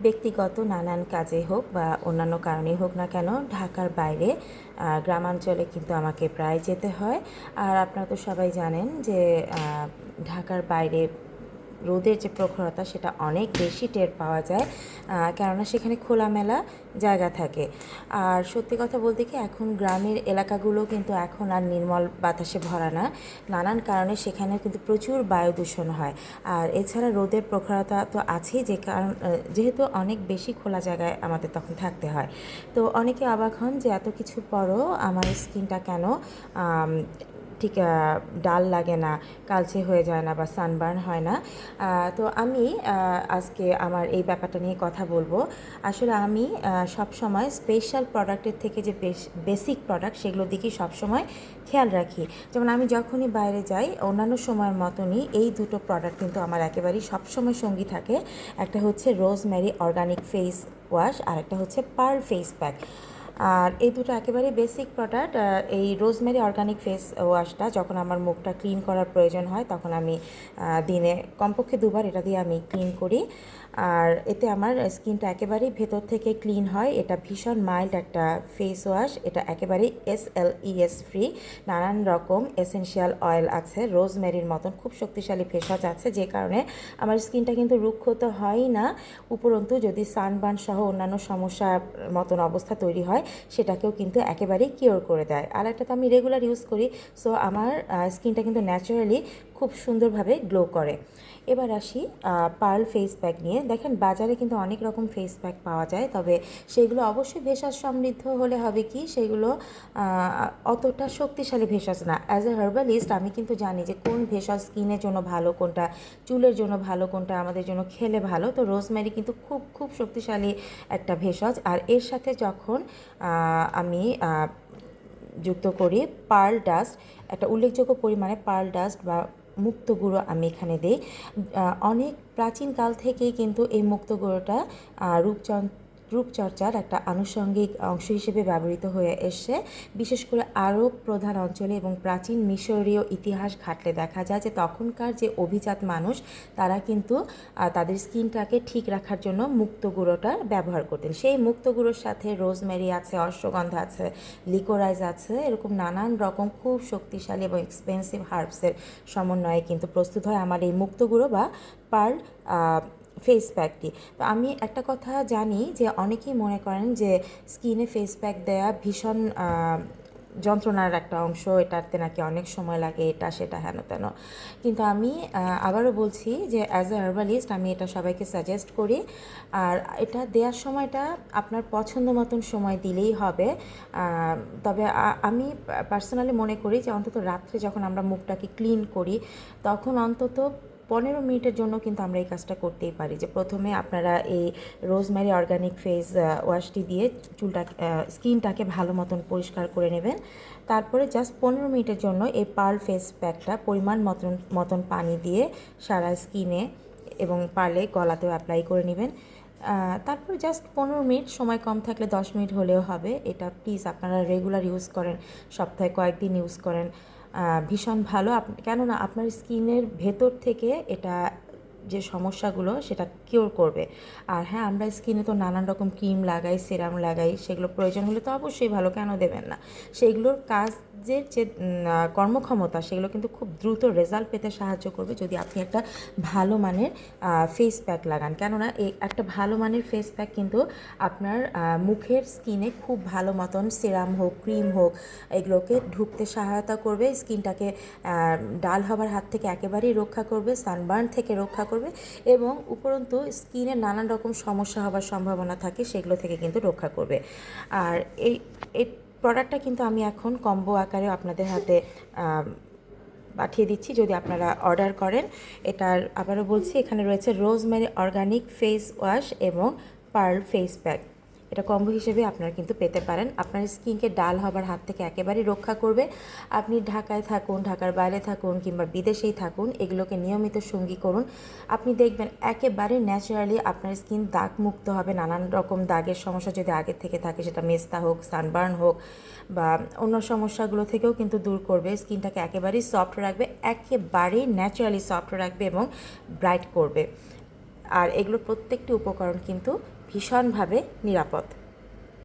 ব্যক্তিগত নানান কাজে হোক বা অন্যান্য কারণেই হোক না কেন ঢাকার বাইরে গ্রামাঞ্চলে কিন্তু আমাকে প্রায় যেতে হয়। আর আপনারা তো সবাই জানেন যে ঢাকার বাইরে রোদের যে প্রখরতা সেটা অনেক বেশি টের পাওয়া যায়, কেননা সেখানে খোলামেলা জায়গা থাকে। আর সত্যি কথা বলতে কি, এখন গ্রামের এলাকাগুলো কিন্তু এখন আর নির্মল বাতাসে ভরা না। নানান কারণে সেখানে কিন্তু প্রচুর বায়ু দূষণ হয়। আর এছাড়া রোদের প্রখরতা তো আছেই, যে কারণ যেহেতু অনেক বেশি খোলা জায়গায় আমাদের তখন থাকতে হয়। তো অনেকে অবাক হন যে এত কিছু পরও আমার স্কিনটা কেন ঠিক ডাল লাগে না, কালচে হয়ে যায় না বা সানবার্ন হয় না। তো আমি আজকে আমার এই ব্যাপারটা নিয়ে কথা বলবো। আসলে আমি সবসময় স্পেশাল প্রোডাক্টের থেকে যে বেসিক প্রোডাক্ট সেগুলোর দিকেই সবসময় খেয়াল রাখি। যেমন আমি যখনই বাইরে যাই অন্যান্য সময়ের মতনই এই দুটো প্রোডাক্ট কিন্তু আমার একেবারেই সবসময় সঙ্গী থাকে। একটা হচ্ছে রোজমেরি অর্গানিক ফেস ওয়াশ, আর একটা হচ্ছে পার্ল ফেস প্যাক। আর এই দুটো একেবারে বেসিক প্রোডাক্ট। এই রোজমেরি অর্গানিক ফেস ওয়াশটা যখন আমার মুখটা ক্লিন করার প্রয়োজন হয় তখন আমি দিনে কমপক্ষে দুবার এটা দিয়ে আমি ক্লিন করি। আর এতে আমার স্কিনটা একেবারেই ভেতর থেকে ক্লিন হয়। এটা ভীষণ মাইল্ড একটা ফেস ওয়াশ। এটা একেবারেই SLES ফ্রি। নানান রকম এসেনশিয়াল অয়েল আছে, রোজমেরির মতন খুব শক্তিশালী ফেস ওয়াশ আছে, যে কারণে আমার স্কিনটা কিন্তু রুক্ষ তো হয়ই না, উপরন্তু যদি সানবার্ন সহ অন্যান্য সমস্যার মতন অবস্থা তৈরি হয় সেটাকেও কিন্তু একেবারেই কিওর করে দেয়। আর একটা তো আমি রেগুলার ইউজ করি, সো আমার স্কিনটা কিন্তু ন্যাচারালি খুব সুন্দরভাবে গ্লো করে। এবার আসি পার্ল ফেস প্যাক নিয়ে। দেখেন বাজারে কিন্তু অনেক রকম ফেস প্যাক পাওয়া যায়, তবে সেগুলো অবশ্যই ভেষজ সমৃদ্ধ হলে হবে কি, সেগুলো অতটা শক্তিশালী ভেষজ না। অ্যাজ এ হার্বালিস্ট আমি কিন্তু জানি যে কোন ভেষজ স্কিনের জন্য ভালো, কোনটা চুলের জন্য ভালো, কোনটা আমাদের জন্য খেলে ভালো। তো রোজমেরি কিন্তু খুব খুব শক্তিশালী একটা ভেষজ। আর এর সাথে যখন আমি যুক্ত করি পার্ল ডাস্ট, একটা উল্লেখযোগ্য পরিমাণে পার্ল ডাস্ট বা মুক্ত গুঁড়ো আমি এখানে দিই। অনেক প্রাচীনকাল থেকেই কিন্তু এই মুক্ত গুঁড়োটা রূপচর্চার একটা আনুষঙ্গিক অংশ হিসেবে ব্যবহৃত হয়ে এসছে। বিশেষ করে আরব প্রধান অঞ্চলে এবং প্রাচীন মিশরীয় ইতিহাস ঘাঁটলে দেখা যায় যে তখনকার যে অভিজাত মানুষ তারা কিন্তু তাদের স্কিনটাকে ঠিক রাখার জন্য মুক্ত গুঁড়োটা ব্যবহার করতেন। সেই মুক্ত গুঁড়োর সাথে রোজমেরি আছে, অশ্বগন্ধা আছে, লিকোরাইজ আছে, এরকম নানান রকম খুব শক্তিশালী এবং এক্সপেন্সিভ হার্বসের সমন্বয়ে কিন্তু প্রস্তুত হয় আমার এই মুক্ত গুঁড়ো বা পার্ল ফেস প্যাকটি। তো আমি একটা কথা জানি যে অনেকেই মনে করেন যে স্কিনে ফেস প্যাক দেয়া ভীষণ যন্ত্রণার একটা অংশ, এটাতে নাকি অনেক সময় লাগে, এটা সেটা হেন তেন। কিন্তু আমি আবারও বলছি যে অ্যাজ এ হার্বালিস্ট আমি এটা সবাইকে সাজেস্ট করি। আর এটা দেওয়ার সময়টা আপনার পছন্দ মতন সময় দিলেই হবে। তবে আমি পার্সোনালি মনে করি যে অন্তত রাত্রে যখন আমরা মুখটাকে ক্লিন করি তখন অন্তত 15 মিনিটের জন্য কিন্তু আমরা এই কাজটা করতেই পারি। যে প্রথমে আপনারা এই রোজমেরি অর্গানিক ফেস ওয়াশটি দিয়ে স্কিনটাকে ভালো মতন পরিষ্কার করে নেবেন। তারপরে জাস্ট 15 মিনিটের জন্য এই পার্ল ফেস প্যাকটা পরিমাণ মতন পানি দিয়ে সারা স্কিনে এবং পারলে গলাতেও অ্যাপ্লাই করে নেবেন। তারপরে জাস্ট 15 মিনিট, সময় কম থাকলে 10 মিনিট হলেও হবে। এটা প্লিজ আপনারা রেগুলার ইউজ করেন, সপ্তাহে কয়েকদিন ইউজ করেন, ভীষণ ভালো। কেননা আপনার স্কিনের ভেতর থেকে এটা যে সমস্যাগুলো সেটা কিওর করবে। আর হ্যাঁ, আমরা স্কিনে তো নানান রকম ক্রিম লাগাই, সেরাম লাগাই, সেগুলো প্রয়োজন হলে তো অবশ্যই ভালো, কেন দেবেন না। সেগুলোর কাজের যে কর্মক্ষমতা সেগুলো কিন্তু খুব দ্রুত রেজাল্ট পেতে সাহায্য করবে যদি আপনি একটা ভালো মানের ফেস প্যাক লাগান। কেননা এই একটা ভালো মানের ফেস প্যাক কিন্তু আপনার মুখের স্কিনে খুব ভালো মতন সেরাম হোক, ক্রিম হোক, এগুলোকে ঢুকতে সহায়তা করবে, স্কিনটাকে ডাল হবার হাত থেকে একেবারেই রক্ষা করবে, সানবার্ন থেকে রক্ষা করবে, এবং উপরন্তু স্কিনের নানান রকম সমস্যা হবার সম্ভাবনা থাকে সেগুলো থেকে কিন্তু রক্ষা করবে। আর এই এই প্রোডাক্টটা কিন্তু আমি এখন কম্বো আকারে আপনাদের হাতে পাঠিয়ে দিচ্ছি যদি আপনারা অর্ডার করেন। এটার আবারও বলছি, এখানে রয়েছে রোজমেরি অর্গানিক ফেস ওয়াশ এবং পার্ল ফেস প্যাক। এটা কম্বো হিসেবে আপনারা কিন্তু পেতে পারেন। আপনার স্কিনকে ডাল হবার হাত থেকে একেবারেই রক্ষা করবে। আপনি ঢাকায় থাকুন, ঢাকার বাইরে থাকুন কিংবা বিদেশেই থাকুন, এগুলোকে নিয়মিত সঙ্গী করুন। আপনি দেখবেন একেবারে ন্যাচারালি আপনার স্কিন দাগ মুক্ত হবে। নানান রকম দাগের সমস্যা যদি আগে থেকে থাকে, সেটা মেস্তা হোক, সানবার্ন হোক বা অন্য সমস্যাগুলো থেকেও কিন্তু দূর করবে। স্কিনটাকে একেবারেই সফট রাখবে, একেবারেই ন্যাচারালি সফট রাখবে এবং ব্রাইট করবে। আর এগুলো প্রত্যেকটি উপকরণ কিন্তু ভীষণভাবে নিরাপদ।